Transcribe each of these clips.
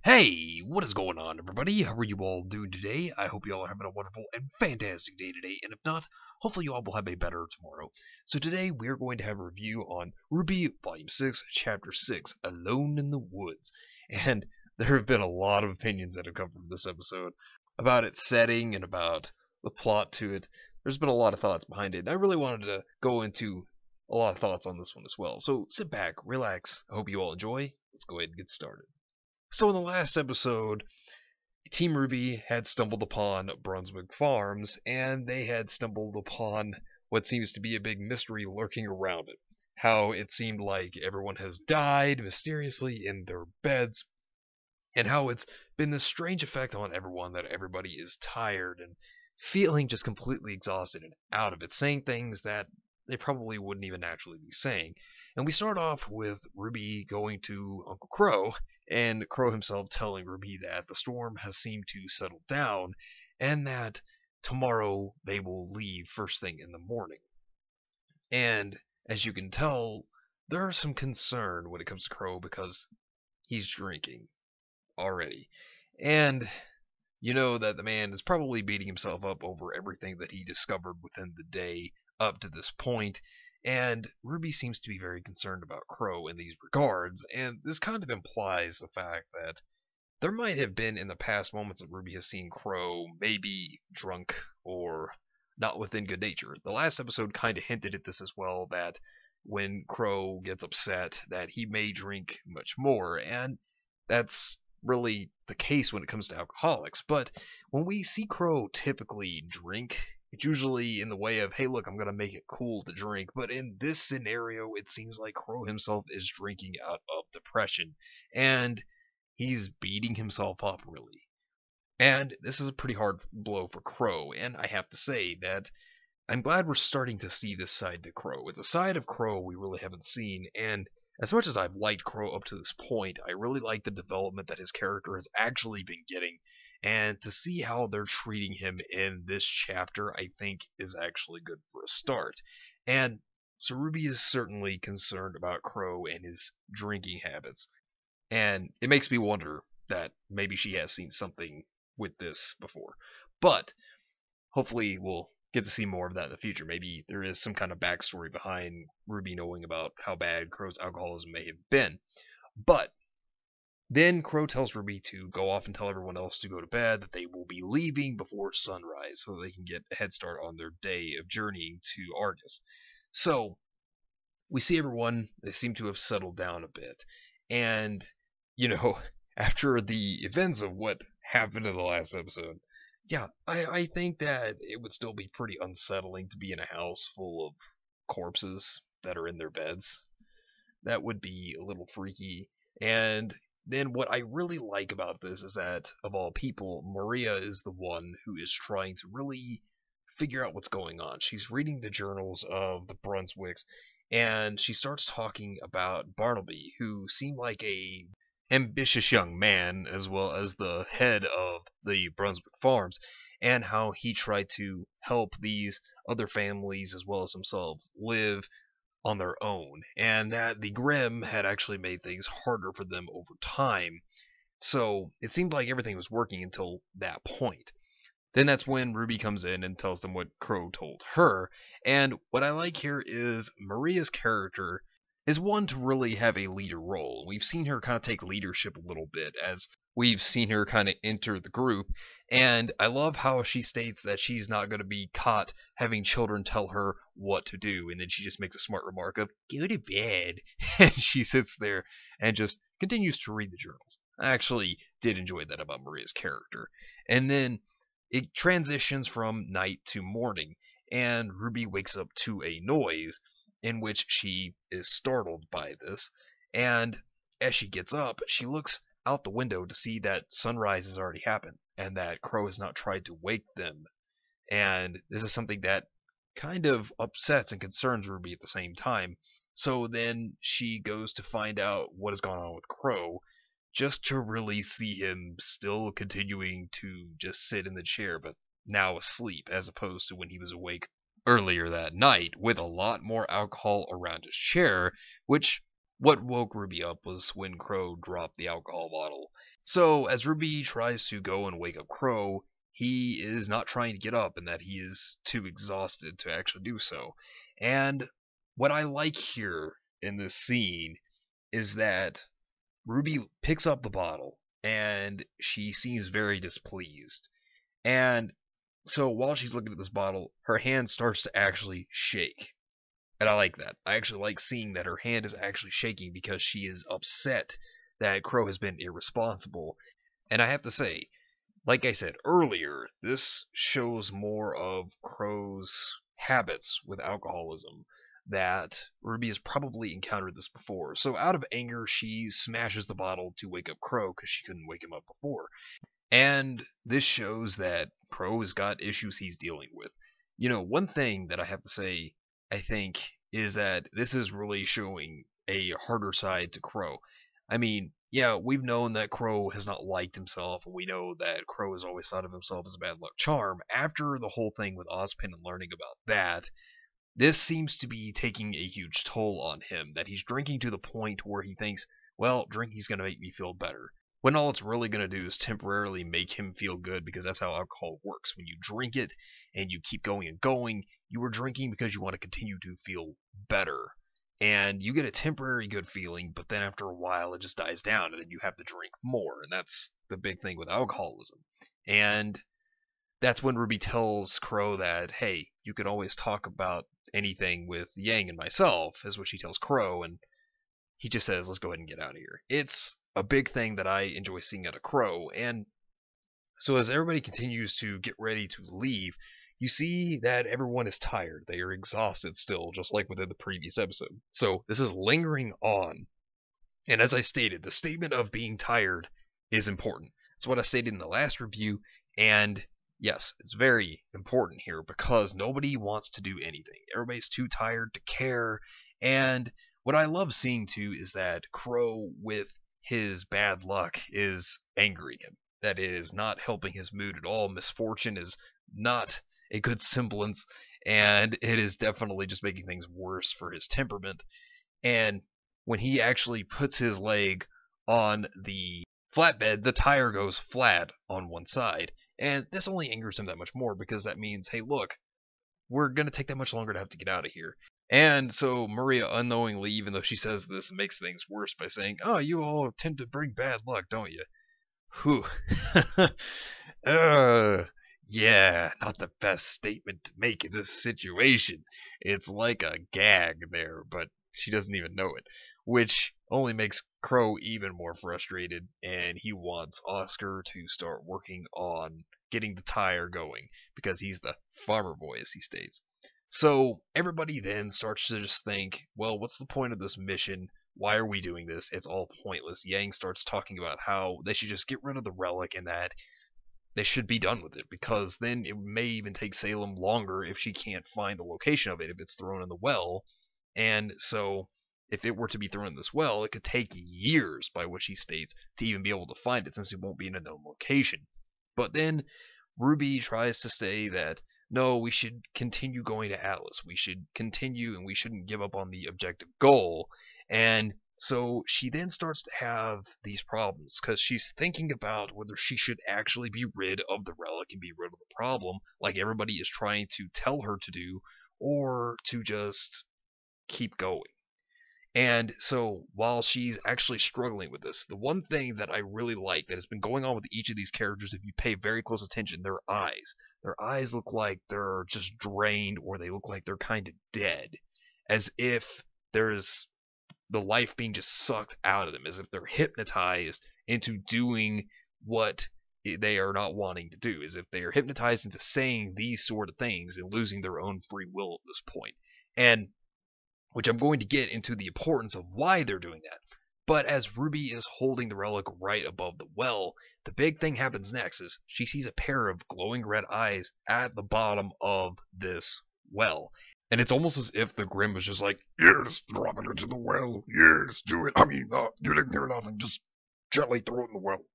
Hey, what is going on, everybody? How are you all doing today? I hope you all are having a wonderful and fantastic day today, and if not, hopefully you all will have a better tomorrow. So today we are going to have a review on RWBY Volume 6, Chapter 6, Alone in the Woods. And there have been a lot of opinions that have come from this episode about its setting and about the plot to it. There's been a lot of thoughts behind it, and I really wanted to go into a lot of thoughts on this one as well. So sit back, relax, I hope you all enjoy. Let's go ahead and get started. So in the last episode, Team RWBY had stumbled upon Brunswick Farms, and they had stumbled upon what seems to be a big mystery lurking around it. How it seemed like everyone has died mysteriously in their beds, and how it's been this strange effect on everyone that everybody is tired and feeling just completely exhausted and out of it, saying things that they probably wouldn't even naturally be saying. And we start off with RWBY going to Uncle Crow, and Crow himself telling RWBY that the storm has seemed to settle down, and that tomorrow they will leave first thing in the morning. And as you can tell, there's some concern when it comes to Crow because he's drinking already. And you know that the man is probably beating himself up over everything that he discovered within the day up to this point, and RWBY seems to be very concerned about Crow in these regards, and this kind of implies the fact that there might have been in the past moments that RWBY has seen Crow maybe drunk or not within good nature. The last episode kind of hinted at this as well, that when Crow gets upset that he may drink much more, and that's really the case when it comes to alcoholics. But when we see Crow typically drink, it's usually in the way of, hey, look, I'm going to make it cool to drink. But in this scenario, it seems like Crow himself is drinking out of depression, and he's beating himself up, really. And this is a pretty hard blow for Crow, and I have to say that I'm glad we're starting to see this side to Crow. It's a side of Crow we really haven't seen, and as much as I've liked Crow up to this point, I really like the development that his character has actually been getting, and to see how they're treating him in this chapter, I think is actually good for a start. And so RWBY is certainly concerned about Crow and his drinking habits, and it makes me wonder that maybe she has seen something with this before. But hopefully we'll get to see more of that in the future. Maybe there is some kind of backstory behind RWBY knowing about how bad Crow's alcoholism may have been. But then Crow tells RWBY to go off and tell everyone else to go to bed, that they will be leaving before sunrise so they can get a head start on their day of journeying to Argus. So we see everyone, they seem to have settled down a bit. And, after the events of what happened in the last episode, yeah, I think that it would still be pretty unsettling to be in a house full of corpses that are in their beds. That would be a little freaky. And then what I really like about this is that, of all people, Maria is the one who is trying to really figure out what's going on. She's reading the journals of the Brunswicks, and she starts talking about Barnaby, who seemed like a ambitious young man, as well as the head of the Brunswick Farms, and how he tried to help these other families as well as himself live on their own, and that the Grimm had actually made things harder for them over time. So it seemed like everything was working until that point. Then that's when RWBY comes in and tells them what Crow told her, and what I like here is Maria's character is one to really have a leader role. We've seen her kind of take leadership a little bit as we've seen her kind of enter the group, and I love how she states that she's not going to be caught having children tell her what to do, and then she just makes a smart remark of, go to bed, and she sits there and just continues to read the journals. I actually did enjoy that about Maria's character. And then it transitions from night to morning, and RWBY wakes up to a noise, in which she is startled by this, and as she gets up, she looks out the window to see that sunrise has already happened, and that Crow has not tried to wake them. And this is something that kind of upsets and concerns RWBY at the same time. So then she goes to find out what has gone on with Crow, just to really see him still continuing to just sit in the chair, but now asleep, as opposed to when he was awake earlier that night with a lot more alcohol around his chair, which what woke RWBY up was when Crow dropped the alcohol bottle. So as Ruby tries to go and wake up Crow, he is not trying to get up, and that he is too exhausted to actually do so. And what I like here in this scene is that Ruby picks up the bottle and she seems very displeased. And so while she's looking at this bottle, her hand starts to actually shake. And I like that. I actually like seeing that her hand is actually shaking because she is upset that Crow has been irresponsible. And I have to say, like I said earlier, this shows more of Crow's habits with alcoholism, that Ruby has probably encountered this before. So out of anger, she smashes the bottle to wake up Crow because she couldn't wake him up before. And this shows that Crow has got issues he's dealing with. One thing that I have to say, I think, is that this is really showing a harder side to Crow. I mean, yeah, we've known that Crow has not liked himself, and we know that Crow has always thought of himself as a bad luck charm. After the whole thing with Ozpin and learning about that, this seems to be taking a huge toll on him, that he's drinking to the point where he thinks, well, drinking's going to make me feel better. When all it's really going to do is temporarily make him feel good, because that's how alcohol works. When you drink it and you keep going and going, you are drinking because you want to continue to feel better. And you get a temporary good feeling, but then after a while it just dies down, and then you have to drink more. And that's the big thing with alcoholism. And that's when Ruby tells Crow that, hey, you can always talk about anything with Yang and myself, is what she tells Crow, and he just says, let's go ahead and get out of here. It's a big thing that I enjoy seeing out of Crow, and so as everybody continues to get ready to leave, you see that everyone is tired. They are exhausted still, just like within the previous episode. So this is lingering on, and as I stated, the statement of being tired is important. That's what I stated in the last review, and yes, it's very important here because nobody wants to do anything. Everybody's too tired to care, and what I love seeing too is that Crow, with his bad luck, is angering him. That it is not helping his mood at all. Misfortune is not a good semblance, and it is definitely just making things worse for his temperament. And when he actually puts his leg on the flatbed, the tire goes flat on one side. And this only angers him that much more because that means, hey, look, we're going to take that much longer to have to get out of here. And so Maria unknowingly, even though she says this, makes things worse by saying, oh, you all tend to bring bad luck, don't you? Whew. Yeah, not the best statement to make in this situation. It's like a gag there, but she doesn't even know it, which only makes Crow even more frustrated, and he wants Oscar to start working on getting the tire going, because he's the farmer boy, as he states. So everybody then starts to just think, well, what's the point of this mission? Why are we doing this? It's all pointless. Yang starts talking about how they should just get rid of the relic and that they should be done with it, because then it may even take Salem longer if she can't find the location of it if it's thrown in the well. And so if it were to be thrown in this well, it could take years, by what she states, to even be able to find it, since it won't be in a known location. But then Ruby tries to say that, no, we should continue going to Atlas. We should continue, and we shouldn't give up on the objective goal. And so she then starts to have these problems, because she's thinking about whether she should actually be rid of the relic and be rid of the problem, like everybody is trying to tell her to do, or to just keep going. And so while she's actually struggling with this, the one thing that I really like that has been going on with each of these characters, if you pay very close attention, their eyes. Their eyes look like they're just drained, or they look like they're kind of dead, as if there's the life being just sucked out of them, as if they're hypnotized into doing what they are not wanting to do, as if they are hypnotized into saying these sort of things and losing their own free will at this point. And which I'm going to get into the importance of why they're doing that. But as Ruby is holding the relic right above the well, the big thing happens next is she sees a pair of glowing red eyes at the bottom of this well. And it's almost as if the Grim was just like, yes, drop it into the well. Yes, do it. I mean, you didn't hear nothing. Just gently throw it in the well.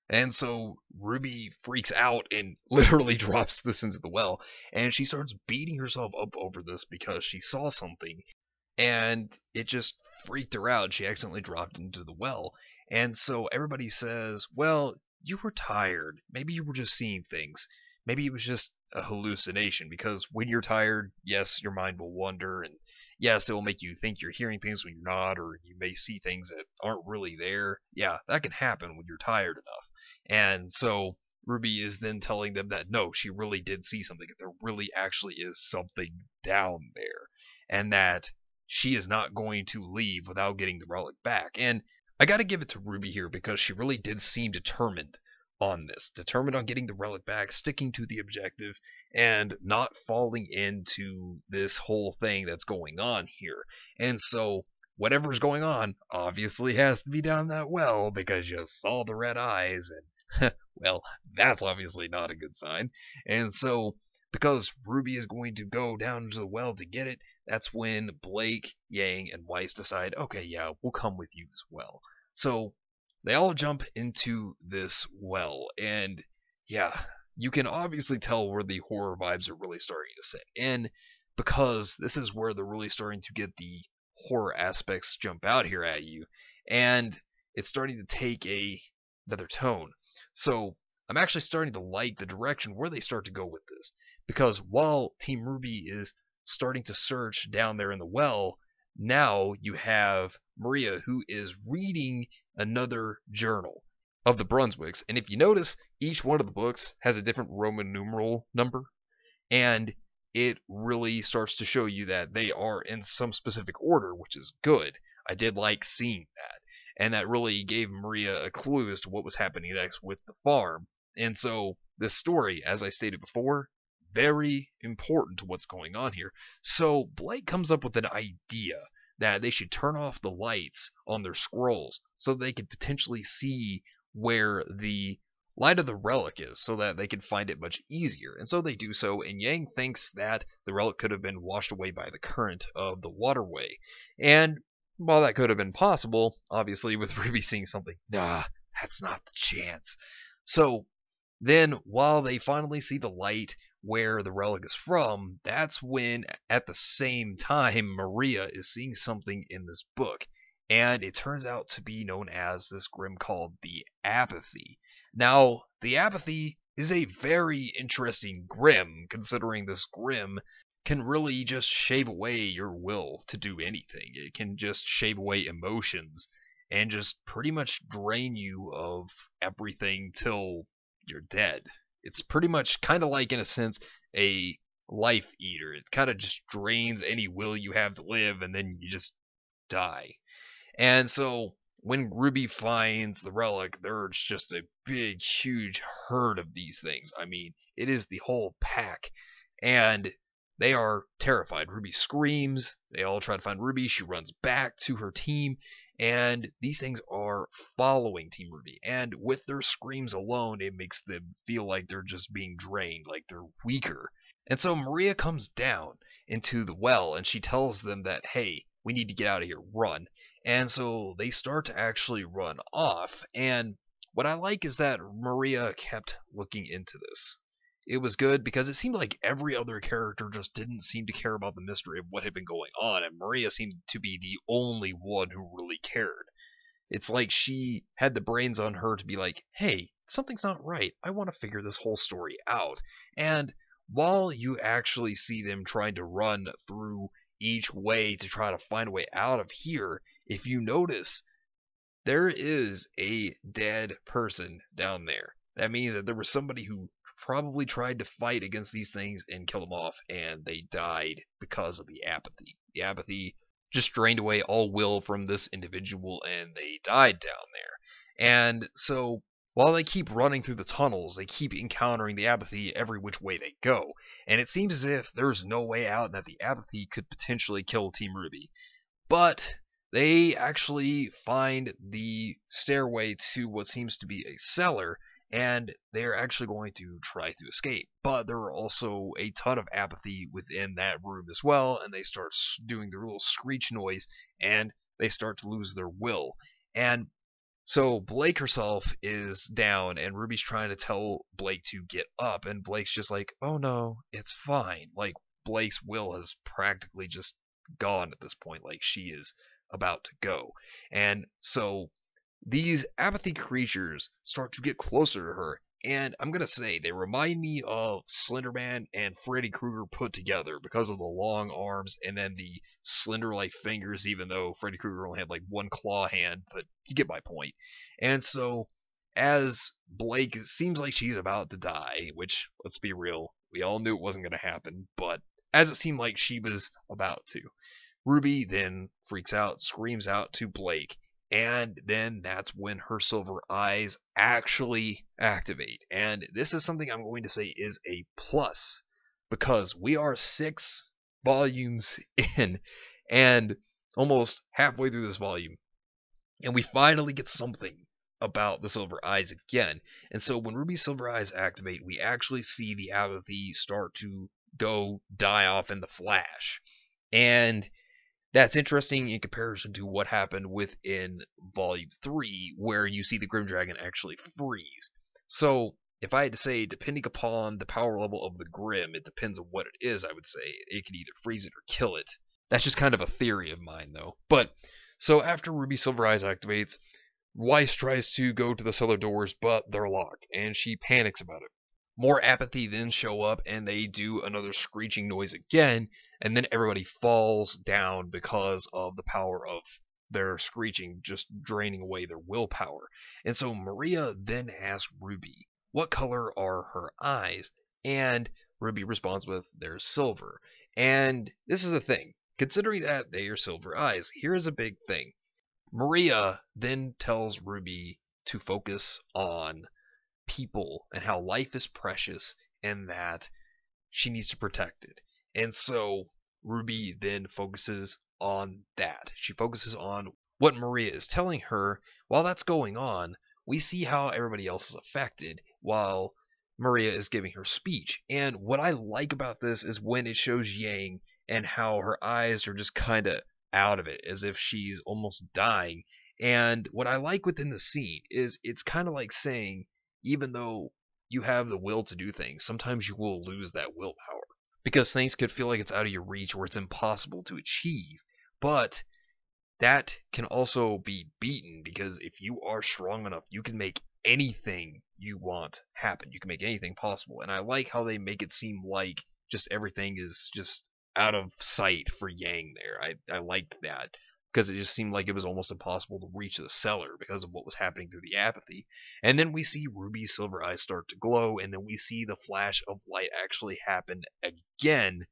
And so Ruby freaks out and literally drops this into the well. And she starts beating herself up over this because she saw something. And it just freaked her out. She accidentally dropped into the well. And so everybody says, well, you were tired. Maybe you were just seeing things. Maybe it was just a hallucination, because when you're tired, yes, your mind will wander, and yes, it will make you think you're hearing things when you're not, or you may see things that aren't really there. Yeah, that can happen when you're tired enough. And so Ruby is then telling them that no, she really did see something. There really actually is something down there, and that she is not going to leave without getting the relic back. And I got to give it to Ruby here, because she really did seem determined on this, determined on getting the relic back, sticking to the objective, and not falling into this whole thing that's going on here. And so whatever's going on obviously has to be down that well, because you saw the red eyes, and well, that's obviously not a good sign. And so because Ruby is going to go down to the well to get it, that's when Blake, Yang, and Weiss decide, okay, yeah, we'll come with you as well. So they all jump into this well, and yeah, you can obviously tell where the horror vibes are really starting to set in, because this is where they're really starting to get the horror aspects jump out here at you, and it's starting to take another tone. So I'm actually starting to like the direction where they start to go with this, because while Team RWBY is starting to search down there in the well, now you have Maria, who is reading another journal of the Brunswicks. And if you notice, each one of the books has a different Roman numeral number, and it really starts to show you that they are in some specific order, which is good. I did like seeing that, and that really gave Maria a clue as to what was happening next with the farm. And so this story, as I stated before, very important to what's going on here. So Blake comes up with an idea that they should turn off the lights on their scrolls so they could potentially see where the light of the relic is, so that they can find it much easier. And so they do so, and Yang thinks that the relic could have been washed away by the current of the waterway. And while that could have been possible, obviously with RWBY seeing something, nah, that's not the chance. So then, while they finally see the light where the relic is from, that's when, at the same time, Maria is seeing something in this book. And it turns out to be known as this grim called the Apathy. Now, the Apathy is a very interesting grim, considering this grim can really just shave away your will to do anything. It can just shave away emotions and just pretty much drain you of everything till you're dead. It's pretty much kind of like, in a sense, a life eater. It kind of just drains any will you have to live, and then you just die. And so when RWBY finds the relic, there's just a big, huge herd of these things. I mean, it is the whole pack, and they are terrified. RWBY screams. They all try to find RWBY. She runs back to her team, and these things are following Team RWBY. And with their screams alone, it makes them feel like they're just being drained, like they're weaker. And so Maria comes down into the well, and she tells them that, hey, we need to get out of here, run. And so they start to actually run off. And what I like is that Maria kept looking into this. It was good, because it seemed like every other character just didn't seem to care about the mystery of what had been going on, and Maria seemed to be the only one who really cared. It's like she had the brains on her to be like, hey, something's not right. I want to figure this whole story out. And while you actually see them trying to run through each way to try to find a way out of here, if you notice, there is a dead person down there. That means that there was somebody who probably tried to fight against these things and kill them off, and they died because of the apathy. The apathy just drained away all will from this individual, and they died down there. And so while they keep running through the tunnels, they keep encountering the apathy every which way they go. And it seems as if there's no way out, and that the apathy could potentially kill Team RWBY. But they actually find the stairway to what seems to be a cellar, and they're actually going to try to escape. But there are also a ton of apathy within that room as well, and they start doing their little screech noise, and they start to lose their will. And so Blake herself is down, and Ruby's trying to tell Blake to get up, and Blake's just like, oh no, it's fine. Like, Blake's will has practically just gone at this point. Like, she is about to go. And so these apathy creatures start to get closer to her. And I'm gonna say they remind me of Slenderman and Freddy Krueger put together because of the long arms and then the slender-like fingers. Even though Freddy Krueger only had like one claw hand, but you get my point. And so, as Blake seems like she's about to die, which let's be real, we all knew it wasn't gonna happen, but as it seemed like she was about to, Ruby then freaks out, screams out to Blake, and then that's when her silver eyes actually activate. And this is something I'm going to say is a plus, because we are 6 volumes in and almost halfway through this volume, and we finally get something about the silver eyes again. And so when Ruby's silver eyes activate, we actually see the apathy start to die off in the flash. And that's interesting in comparison to what happened within Volume 3, where you see the Grim Dragon actually freeze. So, if I had to say, depending upon the power level of the Grim, it depends on what it is, I would say. It can either freeze it or kill it. That's just kind of a theory of mine, though. But, so after Ruby Silver Eyes activates, Weiss tries to go to the cellar doors, but they're locked, and she panics about it. More apathy then show up, and they do another screeching noise again, and then everybody falls down because of the power of their screeching just draining away their willpower. And so Maria then asks Ruby, what color are her eyes? And Ruby responds with, they're silver. And this is the thing, considering that they are silver eyes, here is a big thing. Maria then tells Ruby to focus on people and how life is precious and that she needs to protect it. And so Ruby then focuses on that. She focuses on what Maria is telling her. While that's going on, we see how everybody else is affected while Maria is giving her speech. And what I like about this is when it shows Yang and how her eyes are just kind of out of it, as if she's almost dying. And what I like within the scene is it's kind of like saying, even though you have the will to do things, sometimes you will lose that willpower. Because things could feel like it's out of your reach or it's impossible to achieve. But that can also be beaten, because if you are strong enough, you can make anything you want happen. You can make anything possible. And I like how they make it seem like just everything is just out of sight for Yang there. I liked that, because it just seemed like it was almost impossible to reach the cellar because of what was happening through the apathy. And then we see Ruby's silver eyes start to glow, and then we see the flash of light actually happen again.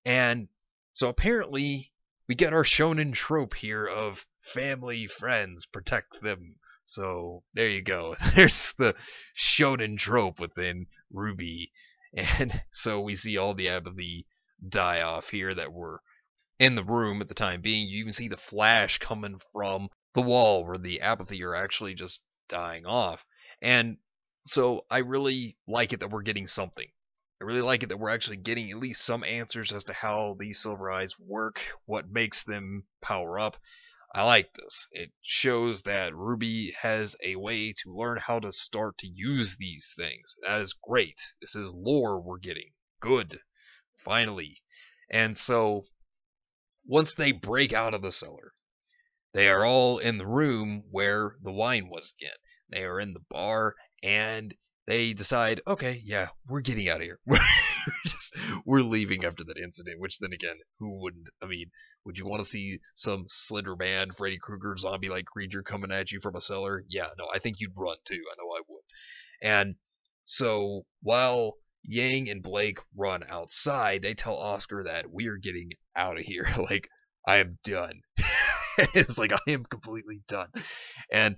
And so apparently we get our shonen trope here of family, friends, protect them. So there you go. There's the shonen trope within RWBY. And so we see all the apathy die off here that were in the room at the time being. You even see the flash coming from the wall where the apathy are actually just dying off. And so I really like it that we're getting something. I really like it that we're actually getting at least some answers as to how these silver eyes work, what makes them power up. I like this. It shows that RWBY has a way to learn how to start to use these things. That is great. This is lore we're getting. Good. Finally. And so once they break out of the cellar, they are all in the room where the wine was again. They are in the bar, and they decide, okay, yeah, we're getting out of here. We're leaving after that incident, which then again, who wouldn't? I mean, would you want to see some Slenderman, Freddy Krueger, zombie-like creature coming at you from a cellar? Yeah, no, I think you'd run too. I know I would. And so while Yang and Blake run outside, they tell Oscar that we're getting out of here. Like, I am done. It's like, I am completely done. And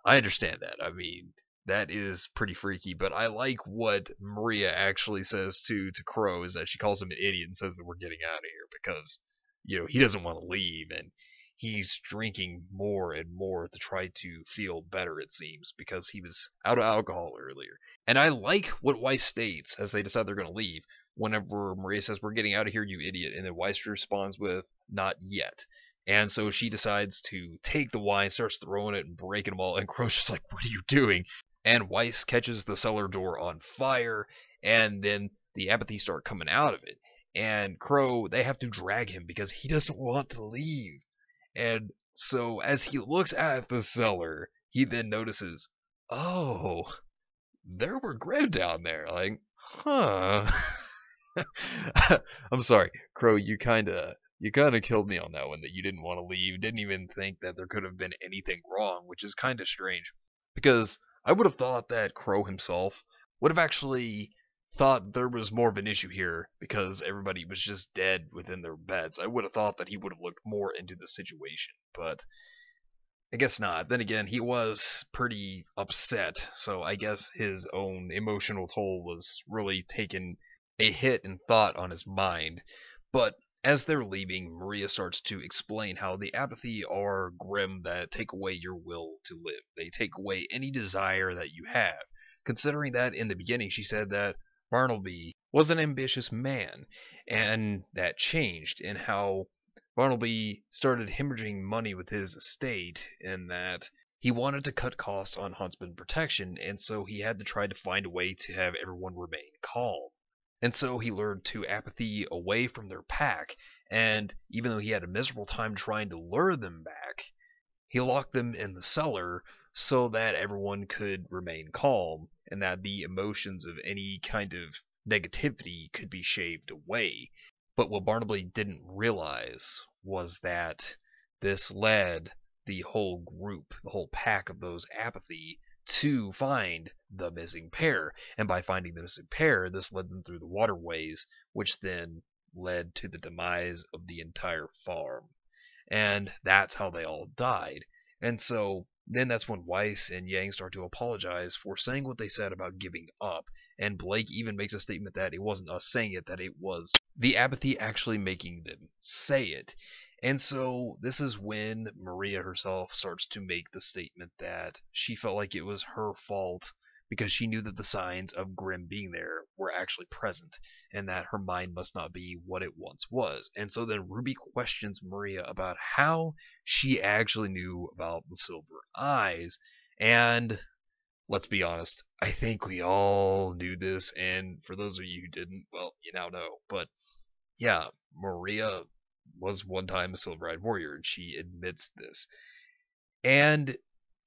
I understand that. I mean, that is pretty freaky, but I like what Maria actually says to Crow, is that she calls him an idiot and says that we're getting out of here because, he doesn't want to leave, and he's drinking more and more to try to feel better, it seems, because he was out of alcohol earlier. And I like what Weiss states as they decide they're going to leave. Whenever Maria says, we're getting out of here, you idiot, and then Weiss responds with, not yet. And so she decides to take the wine, starts throwing it and breaking them all, and Crow's just like, what are you doing? And Weiss catches the cellar door on fire, and then the apathy start coming out of it. And Crow, they have to drag him because he doesn't want to leave. And so as he looks at the cellar, he then notices, oh, there were Grimm down there. Like, huh. I'm sorry, Crow. You kinda killed me on that one. That you didn't want to leave. Didn't even think that there could have been anything wrong, which is kind of strange. Because I would have thought that Crow himself would have actually thought there was more of an issue here because everybody was just dead within their beds. I would have thought that he would have looked more into the situation, but I guess not. Then again, he was pretty upset, so I guess his own emotional toll was really taking a hit and thought on his mind. But as they're leaving, Maria starts to explain how the apathy are grim that take away your will to live. They take away any desire that you have. Considering that in the beginning she said that Bartleby was an ambitious man, and that changed in how Bartleby started hemorrhaging money with his estate, and that he wanted to cut costs on huntsman protection, and so he had to try to find a way to have everyone remain calm. And so he lured to apathy away from their pack, and even though he had a miserable time trying to lure them back, he locked them in the cellar so that everyone could remain calm, and that the emotions of any kind of negativity could be shaved away. But what Barnaby didn't realize was that this led the whole group, the whole pack of those apathy, to find the missing pair. And by finding the missing pair, this led them through the waterways, which then led to the demise of the entire farm. And that's how they all died. And so then that's when Weiss and Yang start to apologize for saying what they said about giving up. And Blake even makes a statement that it wasn't us saying it, that it was the apathy actually making them say it. And so this is when Maria herself starts to make the statement that she felt like it was her fault because she knew that the signs of Grimm being there were actually present, and that her mind must not be what it once was. And so then RWBY questions Maria about how she actually knew about the silver eyes, and let's be honest, I think we all knew this, and for those of you who didn't, well, you now know. But yeah, Maria was one time a silver-eyed warrior, and she admits this. And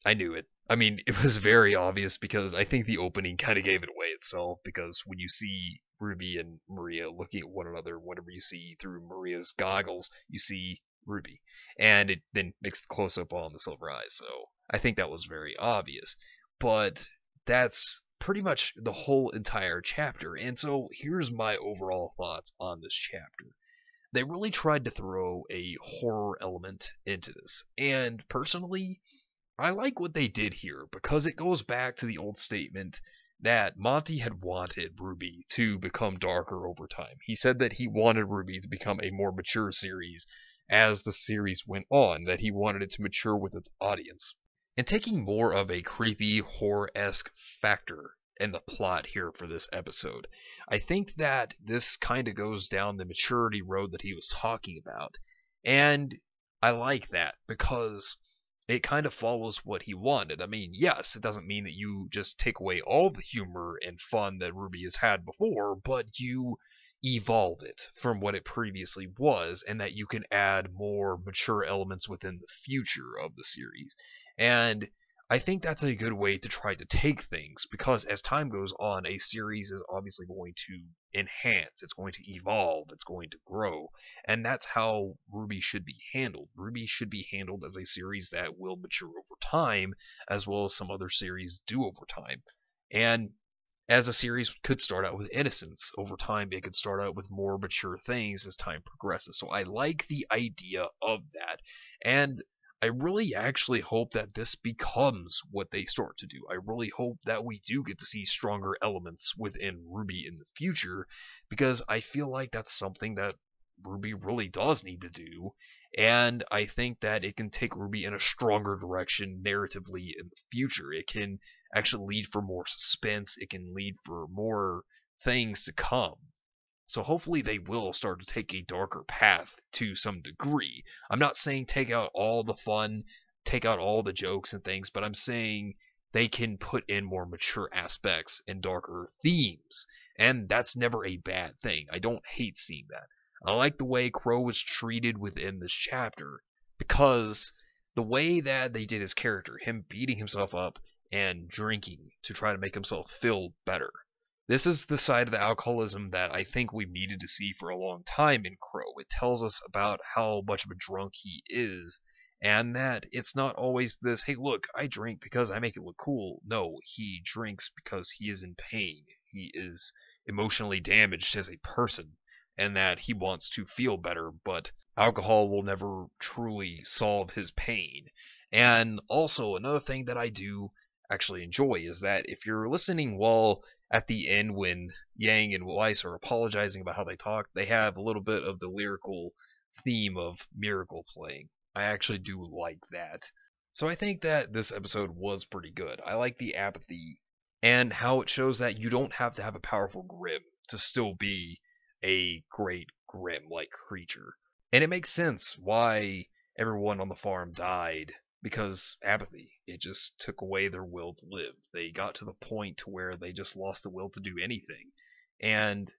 I knew it. I mean, it was very obvious because I think the opening kind of gave it away itself. Because when you see RWBY and Maria looking at one another, whenever you see through Maria's goggles, you see RWBY, and it then makes the close up on the silver eyes. So I think that was very obvious. But that's pretty much the whole entire chapter. And so here's my overall thoughts on this chapter. They really tried to throw a horror element into this, and personally, I like what they did here because it goes back to the old statement that Monty had wanted RWBY to become darker over time. He said that he wanted RWBY to become a more mature series as the series went on, that he wanted it to mature with its audience. And taking more of a creepy, horror-esque factor in the plot here for this episode, I think that this kind of goes down the maturity road that he was talking about. And I like that because it kind of follows what he wanted. I mean, yes, it doesn't mean that you just take away all the humor and fun that RWBY has had before, but you evolve it from what it previously was, and that you can add more mature elements within the future of the series. And I think that's a good way to try to take things, because as time goes on, a series is obviously going to enhance, it's going to evolve, it's going to grow, and that's how RWBY should be handled. RWBY should be handled as a series that will mature over time, as well as some other series do over time. And as a series could start out with innocence, over time it could start out with more mature things as time progresses. So I like the idea of that, and I really actually hope that this becomes what they start to do. I really hope that we do get to see stronger elements within RWBY in the future, because I feel like that's something that RWBY really does need to do, and I think that it can take RWBY in a stronger direction narratively in the future. It can actually lead for more suspense, it can lead for more things to come. So hopefully they will start to take a darker path to some degree. I'm not saying take out all the fun, take out all the jokes and things, but I'm saying they can put in more mature aspects and darker themes. And that's never a bad thing. I don't hate seeing that. I like the way Crow was treated within this chapter because the way that they did his character, him beating himself up and drinking to try to make himself feel better. This is the side of the alcoholism that I think we've needed to see for a long time in Crow. It tells us about how much of a drunk he is, and that it's not always this, hey, look, I drink because I make it look cool. No, he drinks because he is in pain. He is emotionally damaged as a person, and that he wants to feel better, but alcohol will never truly solve his pain. And also, another thing that I do actually enjoy is that if you're listening while at the end when Yang and Weiss are apologizing about how they talk, they have a little bit of the lyrical theme of Miracle playing. I actually do like that. So I think that this episode was pretty good. I like the apathy and how it shows that you don't have to have a powerful Grimm to still be a great Grimm-like creature. And it makes sense why everyone on the farm died, because apathy. It just took away their will to live. They got to the point to where they just lost the will to do anything. And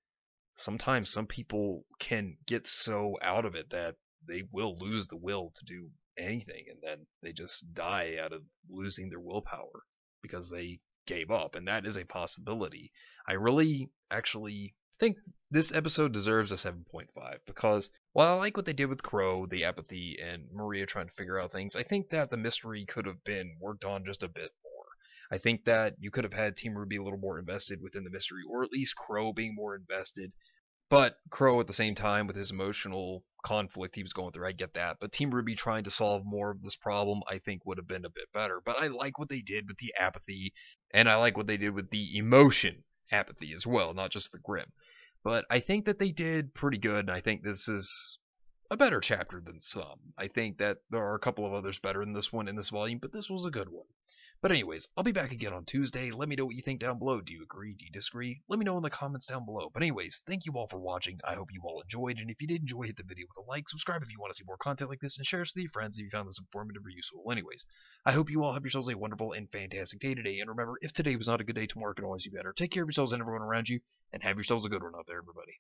sometimes some people can get so out of it that they will lose the will to do anything, and then they just die out of losing their willpower because they gave up, and that is a possibility. I really actually think this episode deserves a 7.5 because while I like what they did with Crow, the apathy, and Maria trying to figure out things, I think that the mystery could have been worked on just a bit more. I think that you could have had Team RWBY a little more invested within the mystery, or at least Crow being more invested. But Crow, at the same time, with his emotional conflict he was going through, I get that. But Team RWBY trying to solve more of this problem, I think, would have been a bit better. But I like what they did with the apathy, and I like what they did with the emotion apathy as well, not just the Grimm. But I think that they did pretty good, and I think this is a better chapter than some. I think that there are a couple of others better than this one in this volume, but this was a good one. But anyways, I'll be back again on Tuesday. Let me know what you think down below. Do you agree? Do you disagree? Let me know in the comments down below. But anyways, thank you all for watching. I hope you all enjoyed, and if you did enjoy, hit the video with a like, subscribe if you want to see more content like this, and share this with your friends if you found this informative or useful. Anyways, I hope you all have yourselves a wonderful and fantastic day today, and remember, if today was not a good day, tomorrow can always be better. Take care of yourselves and everyone around you, and have yourselves a good one out there, everybody.